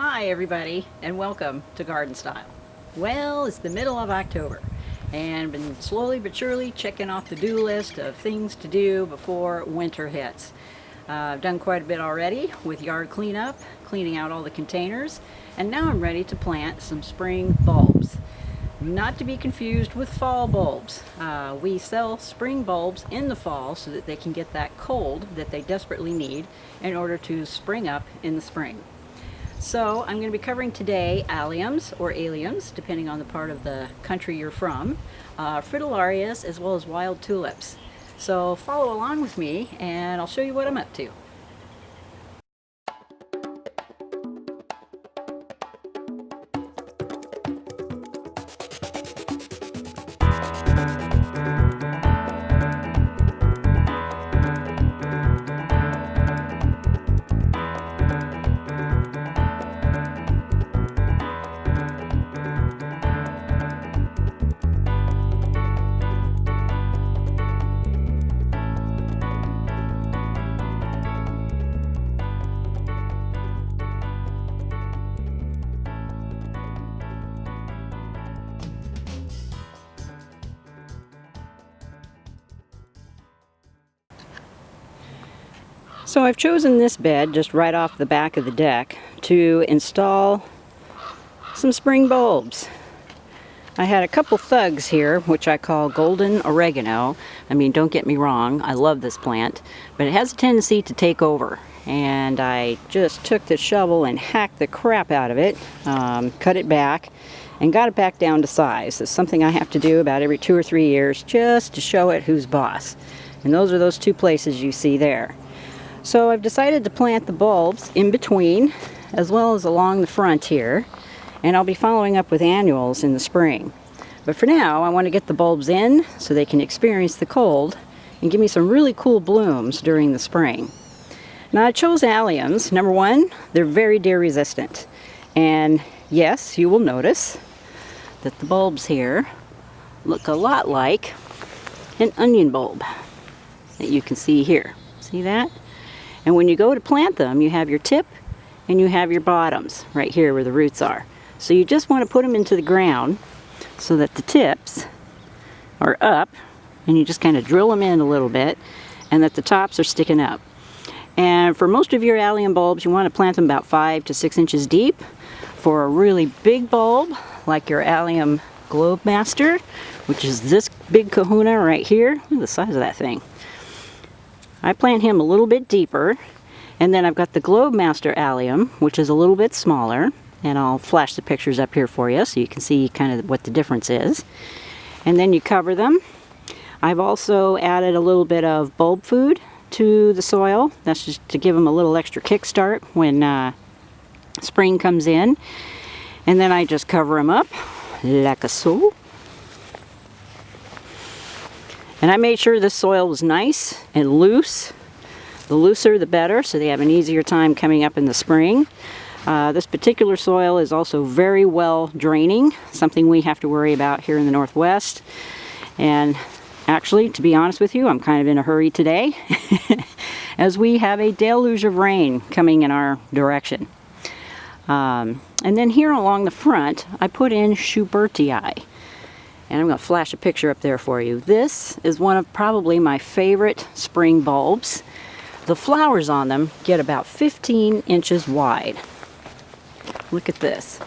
Hi everybody, and welcome to Garden Style. Well, it's the middle of October and been slowly but surely checking off the do list of things to do before winter hits. I've done quite a bit already with yard cleanup, cleaning out all the containers, and now I'm ready to plant some spring bulbs. Not to be confused with fall bulbs. We sell spring bulbs in the fall so that they can get that cold that they desperately need in order to spring up in the spring. So I'm going to be covering today alliums or alliums, depending on the part of the country you're from, fritillarias, as well as wild tulips. So follow along with me and I'll show you what I'm up to. So I've chosen this bed just right off the back of the deck to install some spring bulbs. I had a couple thugs here, which I call golden oregano. I mean, don't get me wrong, I love this plant, but it has a tendency to take over. And I just took the shovel and hacked the crap out of it, cut it back, and got it back down to size. It's something I have to do about every 2 or 3 years just to show it who's boss. And those are those two places you see there. So I've decided to plant the bulbs in between as well as along the front here, and I'll be following up with annuals in the spring. But for now I want to get the bulbs in so they can experience the cold and give me some really cool blooms during the spring. Now I chose alliums. Number one, they're very deer resistant, and yes, you will notice that the bulbs here look a lot like an onion bulb that you can see here. See that? And when you go to plant them, you have your tip and you have your bottoms right here where the roots are. So you just want to put them into the ground so that the tips are up, and you just kind of drill them in a little bit, and that the tops are sticking up. And for most of your allium bulbs, you want to plant them about 5 to 6 inches deep. For a really big bulb, like your Allium Globemaster, which is this big kahuna right here, look at the size of that thing. I plant him a little bit deeper, and then I've got the Globemaster Allium, which is a little bit smaller, and I'll flash the pictures up here for you so you can see kind of what the difference is. And then you cover them. I've also added a little bit of bulb food to the soil. That's just to give them a little extra kickstart when spring comes in. And then I just cover them up like so. And I made sure the soil was nice and loose. The looser the better, so they have an easier time coming up in the spring. This particular soil is also very well draining, something we have to worry about here in the Northwest. And actually, to be honest with you, I'm kind of in a hurry today as we have a deluge of rain coming in our direction. And then here along the front, I put in schubertii. And I'm going to flash a picture up there for you. This is one of probably my favorite spring bulbs. The flowers on them get about 15 inches wide. Look at this.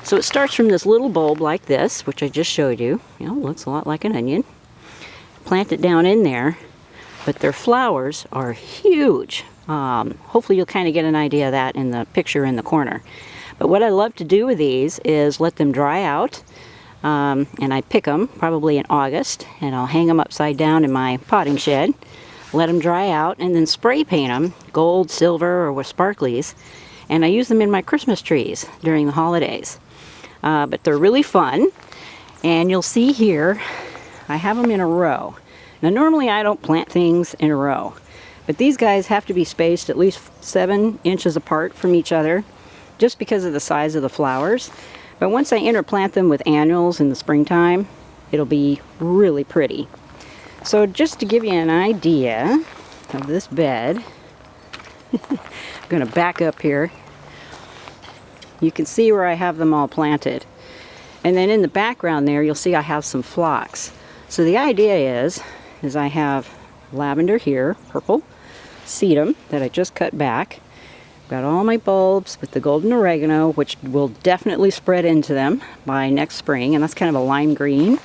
So it starts from this little bulb like this, which I just showed you. You know, looks a lot like an onion. Plant it down in there, but their flowers are huge. Hopefully you'll kind of get an idea of that in the picture in the corner. But what I love to do with these is let them dry out. And I pick them probably in August, and I'll hang them upside down in my potting shed, let them dry out, and then spray paint them gold, silver, or with sparklies, and I use them in my Christmas trees during the holidays. But they're really fun, and you'll see here I have them in a row. Now normally I don't plant things in a row, but these guys have to be spaced at least 7 inches apart from each other just because of the size of the flowers. But once I interplant them with annuals in the springtime, it'll be really pretty. So just to give you an idea of this bed, I'm going to back up here. you can see where I have them all planted. And then in the background there, you'll see I have some phlox. So the idea is I have lavender here, purple, sedum that I just cut back. Got all my bulbs with the golden oregano, which will definitely spread into them by next spring, and that's kind of a lime green.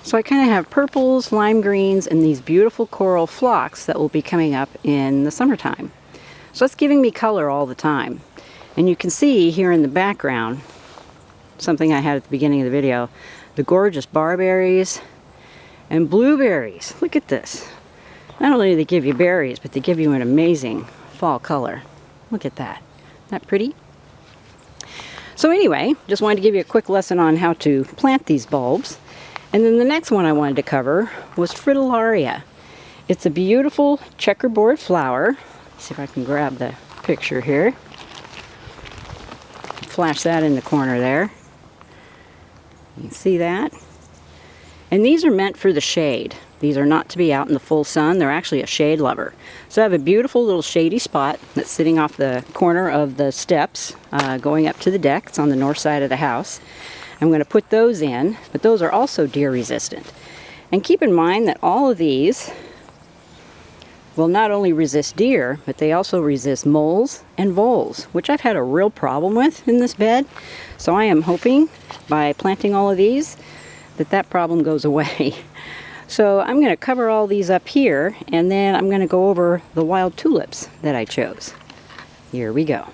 So I kind of have purples, lime greens, and these beautiful coral phlox that will be coming up in the summertime. So it's giving me color all the time. And you can see here in the background, something I had at the beginning of the video, the gorgeous barberries and blueberries. Look at this. Not only do they give you berries, but they give you an amazing fall color. Look at that. Isn't that pretty? So anyway, just wanted to give you a quick lesson on how to plant these bulbs. And then the next one I wanted to cover was fritillaria. It's a beautiful checkerboard flower. Let's see if I can grab the picture here. Flash that in the corner there. You can see that. And these are meant for the shade. These are not to be out in the full sun. They're actually a shade lover. So I have a beautiful little shady spot that's sitting off the corner of the steps going up to the deck. It's on the north side of the house. I'm going to put those in, but those are also deer resistant. And keep in mind that all of these will not only resist deer, but they also resist moles and voles, which I've had a real problem with in this bed. So I am hoping by planting all of these that problem goes away. So I'm going to cover all these up here, and then I'm going to go over the wild tulips that I chose. Here we go.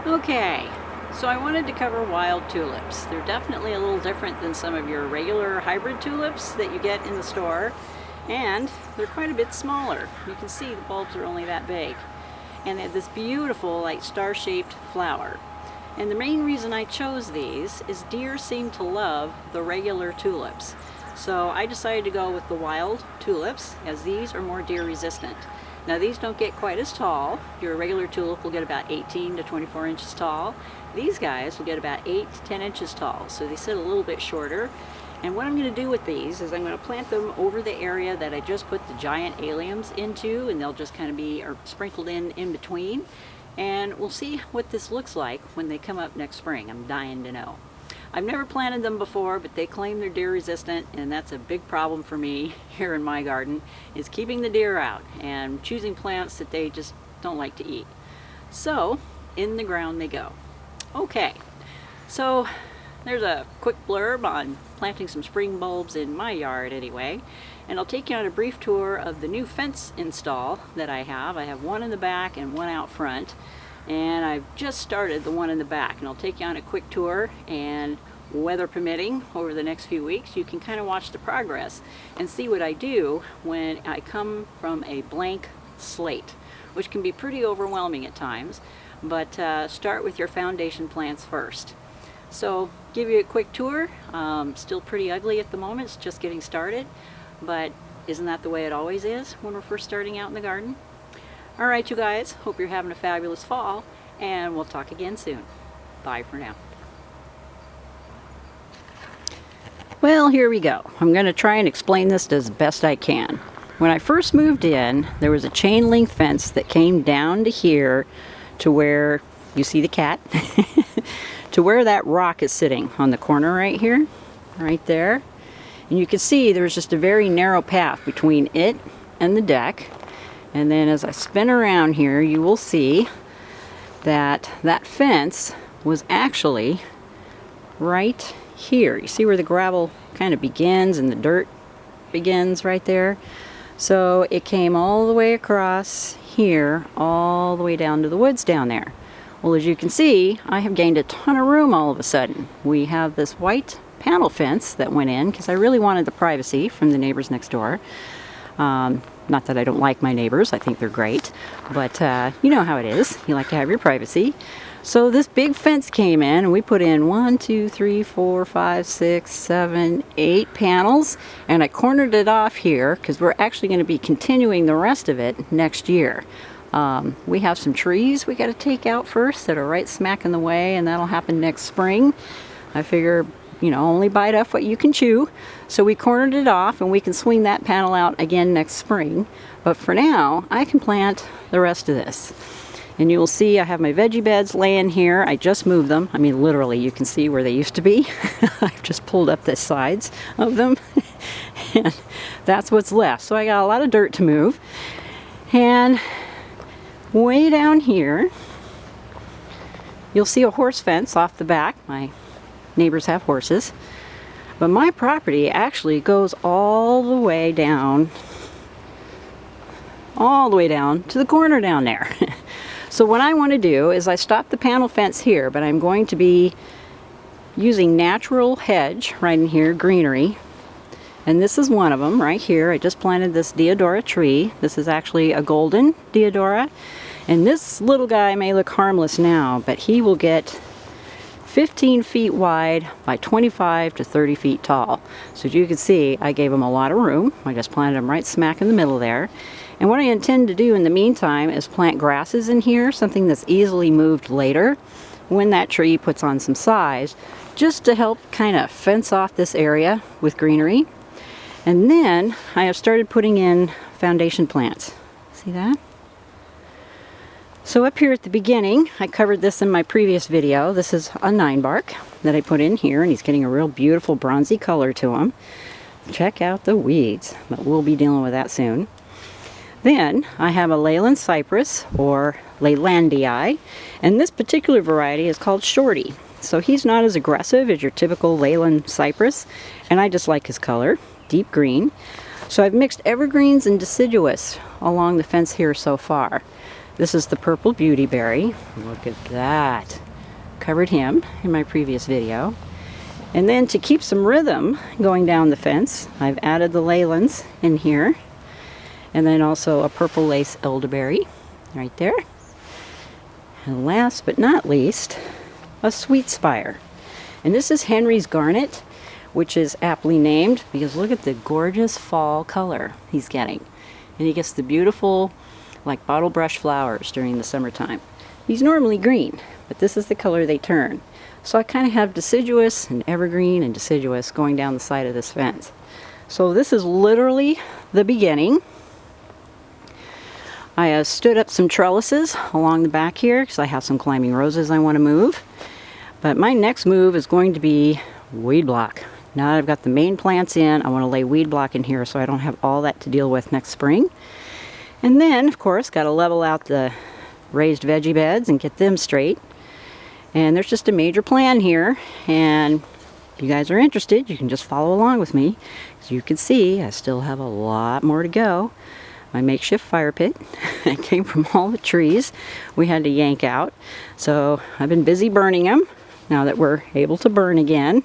Okay, so I wanted to cover wild tulips. They're definitely a little different than some of your regular hybrid tulips that you get in the store, and they're quite a bit smaller. You can see the bulbs are only that big. And they have this beautiful, like, star-shaped flower. And the main reason I chose these is deer seem to love the regular tulips. So I decided to go with the wild tulips, as these are more deer resistant. Now these don't get quite as tall. Your regular tulip will get about 18 to 24 inches tall. These guys will get about 8 to 10 inches tall, so they sit a little bit shorter. And what I'm going to do with these is I'm going to plant them over the area that I just put the giant alliums into, and they'll just kind of be sprinkled in between. And we'll see what this looks like when they come up next spring. I'm dying to know. I've never planted them before, but they claim they're deer resistant, and that's a big problem for me here in my garden, is keeping the deer out and choosing plants that they just don't like to eat. So in the ground they go. Okay, so there's a quick blurb on planting some spring bulbs in my yard anyway, and I'll take you on a brief tour of the new fence install that I have. I have one in the back and one out front. And I've just started the one in the back, and I'll take you on a quick tour, and weather permitting over the next few weeks you can kind of watch the progress and see what I do when I come from a blank slate, which can be pretty overwhelming at times, but start with your foundation plants first. So give you a quick tour. Still pretty ugly at the moment, it's just getting started, but isn't that the way it always is when we're first starting out in the garden? Alright you guys, hope you're having a fabulous fall, and we'll talk again soon. Bye for now. Well, here we go. I'm going to try and explain this as best I can. When I first moved in, there was a chain link fence that came down to here to where you see the cat, to where that rock is sitting on the corner right here, right there. And you can see there's just a very narrow path between it and the deck. And then as I spin around here, you will see that that fence was actually right here. You see where the gravel kind of begins and the dirt begins right there? So it came all the way across here, all the way down to the woods down there. Well, as you can see, I have gained a ton of room all of a sudden. We have this white panel fence that went in because I really wanted the privacy from the neighbors next door. Not that I don't like my neighbors, I think they're great, but you know how it is. You like to have your privacy. So this big fence came in and we put in 1, 2, 3, 4, 5, 6, 7, 8 panels, and I cornered it off here because we're actually going to be continuing the rest of it next year. We have some trees we got to take out first that are right smack in the way, and that'll happen next spring. I figure, you know, only bite off what you can chew. So we cornered it off and we can swing that panel out again next spring. But for now, I can plant the rest of this. And you will see I have my veggie beds laying here. I just moved them. I mean, literally, you can see where they used to be. I've just pulled up the sides of them. And that's what's left. So I got a lot of dirt to move. And way down here, you'll see a horse fence off the back. My neighbors have horses. But my property actually goes all the way down to the corner down there. So what I want to do is I stopped the panel fence here, but I'm going to be using natural hedge right in here, greenery. And this is one of them right here. I just planted this deodora tree. This is actually a golden deodora. And this little guy may look harmless now, but he will get 15 feet wide by 25 to 30 feet tall. So as you can see, I gave him a lot of room. I just planted him right smack in the middle there. And what I intend to do in the meantime is plant grasses in here, something that's easily moved later when that tree puts on some size, just to help kind of fence off this area with greenery. And then I have started putting in foundation plants. See that? So up here at the beginning, I covered this in my previous video. This is a 9-bark that I put in here, and he's getting a real beautiful bronzy color to him. Check out the weeds, but we'll be dealing with that soon. Then I have a Leyland cypress, or Leylandii, and this particular variety is called Shorty. So he's not as aggressive as your typical Leyland cypress, and I just like his color, deep green. So I've mixed evergreens and deciduous along the fence here so far. This is the purple beautyberry. Look at that. Covered him in my previous video. And then to keep some rhythm going down the fence, I've added the Leylands in here. And then also a purple lace elderberry right there. And last but not least, a sweet spire. And this is Henry's garnet, which is aptly named because look at the gorgeous fall color he's getting. And he gets the beautiful, like bottle brush flowers during the summertime. He's normally green, but this is the color they turn. So I kind of have deciduous and evergreen and deciduous going down the side of this fence. So this is literally the beginning. I stood up some trellises along the back here because I have some climbing roses I want to move. But my next move is going to be weed block. Now that I've got the main plants in, I want to lay weed block in here so I don't have all that to deal with next spring. And then, of course, got to level out the raised veggie beds and get them straight. And there's just a major plan here. And if you guys are interested, you can just follow along with me. As you can see, I still have a lot more to go. My makeshift fire pit it came from all the trees we had to yank out. So I've been busy burning them now that we're able to burn again.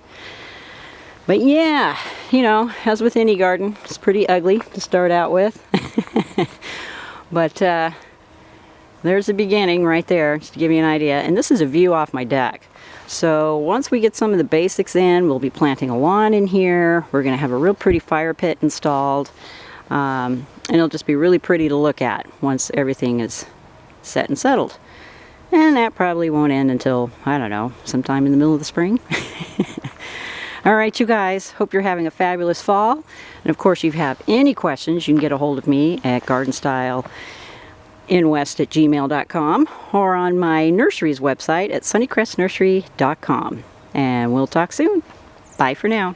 But yeah, you know, as with any garden, it's pretty ugly to start out with. But there's the beginning right there, just to give you an idea. And this is a view off my deck. So once we get some of the basics in, we'll be planting a lawn in here. We're going to have a real pretty fire pit installed. And it'll just be really pretty to look at once everything is set and settled. And that probably won't end until, I don't know, sometime in the middle of the spring. Alright you guys, hope you're having a fabulous fall. And of course, if you have any questions, you can get a hold of me at gardenstylenwest@gmail.com or on my nursery's website at sunnycrestnursery.com. And we'll talk soon. Bye for now.